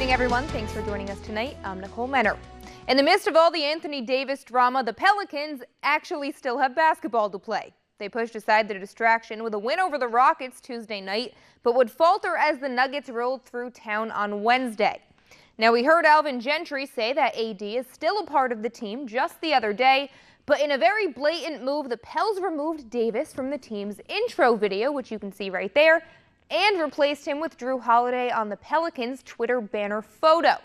evening, everyone. Thanks for joining us tonight. I'm Nicole Menner. In the midst of all the Anthony Davis drama, the Pelicans actually still have basketball to play. They pushed aside the distraction with a win over the Rockets Tuesday night, but would falter as the Nuggets rolled through town on Wednesday. Now, we heard Alvin Gentry say that AD is still a part of the team just the other day, but in a very blatant move, the Pels removed Davis from the team's intro video, which you can see right there, and replaced him with Jrue Holiday on the Pelicans' Twitter banner photo.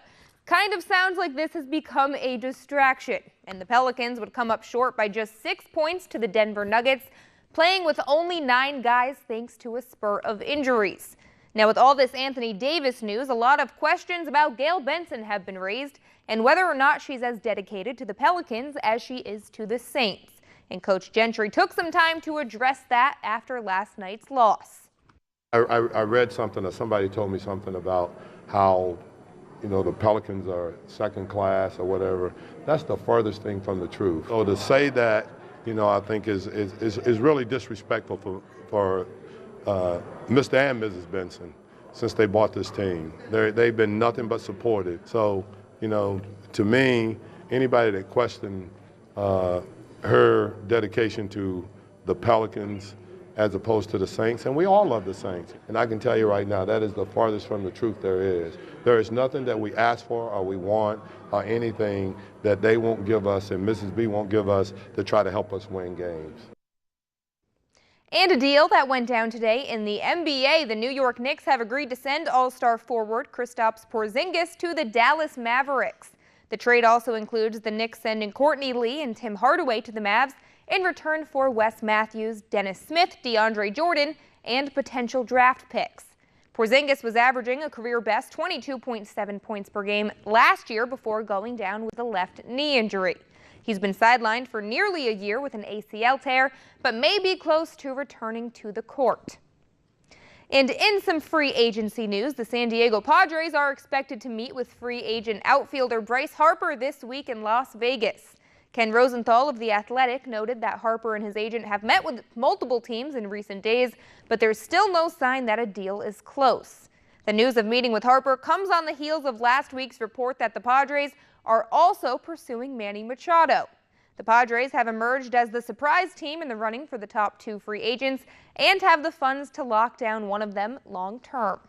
Kind of sounds like this has become a distraction, and the Pelicans would come up short by just 6 points to the Denver Nuggets, playing with only 9 guys thanks to a spur of injuries. Now, with all this Anthony Davis news, a lot of questions about Gayle Benson have been raised and whether or not she's as dedicated to the Pelicans as she is to the Saints. And Coach Gentry took some time to address that after last night's loss. I read something, or somebody told me something about how, the Pelicans are second class or whatever. That's the furthest thing from the truth. So to say that, I think is really disrespectful for Mr. and Mrs. Benson since they bought this team. They've been nothing but supportive. So, to me, anybody that questioned her dedication to the Pelicans as opposed to the Saints, and we all love the Saints. And I can tell you right now, that is the farthest from the truth there is. There is nothing that we ask for or we want or anything that they won't give us and Mrs. B won't give us to try to help us win games. And a deal that went down today in the NBA. The New York Knicks have agreed to send All-Star forward Kristaps Porzingis to the Dallas Mavericks. The trade also includes the Knicks sending Courtney Lee and Tim Hardaway to the Mavs in return for Wes Matthews, Dennis Smith, DeAndre Jordan, and potential draft picks. Porzingis was averaging a career-best 22.7 points per game last year before going down with a left knee injury. He's been sidelined for nearly a year with an ACL tear, but may be close to returning to the court. And in some free agency news, the San Diego Padres are expected to meet with free agent outfielder Bryce Harper this week in Las Vegas. Ken Rosenthal of The Athletic noted that Harper and his agent have met with multiple teams in recent days, but there's still no sign that a deal is close. The news of meeting with Harper comes on the heels of last week's report that the Padres are also pursuing Manny Machado. The Padres have emerged as the surprise team in the running for the top 2 free agents and have the funds to lock down one of them long term.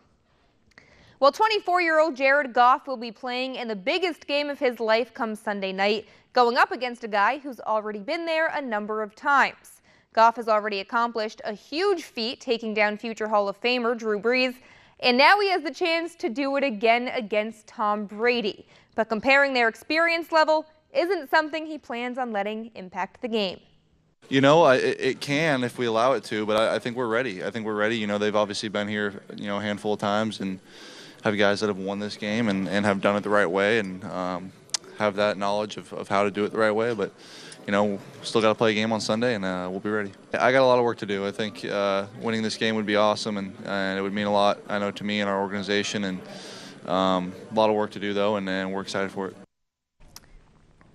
Well, 24-year-old Jared Goff will be playing in the biggest game of his life come Sunday night, going up against a guy who's already been there a number of times. Goff has already accomplished a huge feat, taking down future Hall of Famer Drew Brees, and now he has the chance to do it again against Tom Brady. But comparing their experience level isn't something he plans on letting impact the game. It can if we allow it to, but I think we're ready. They've obviously been here, a handful of times and have guys that have won this game and have done it the right way and have that knowledge of how to do it the right way. But, still got to play a game on Sunday and we'll be ready. I got a lot of work to do. I think winning this game would be awesome and it would mean a lot, I know, to me and our organization. And a lot of work to do, though, and we're excited for it.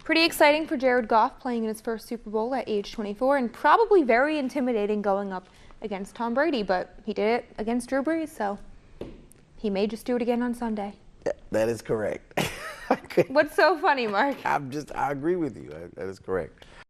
Pretty exciting for Jared Goff playing in his first Super Bowl at age 24 and probably very intimidating going up against Tom Brady, but he did it against Drew Brees, so he may just do it again on Sunday. That is correct. What's so funny, Mark? I agree with you. That is correct.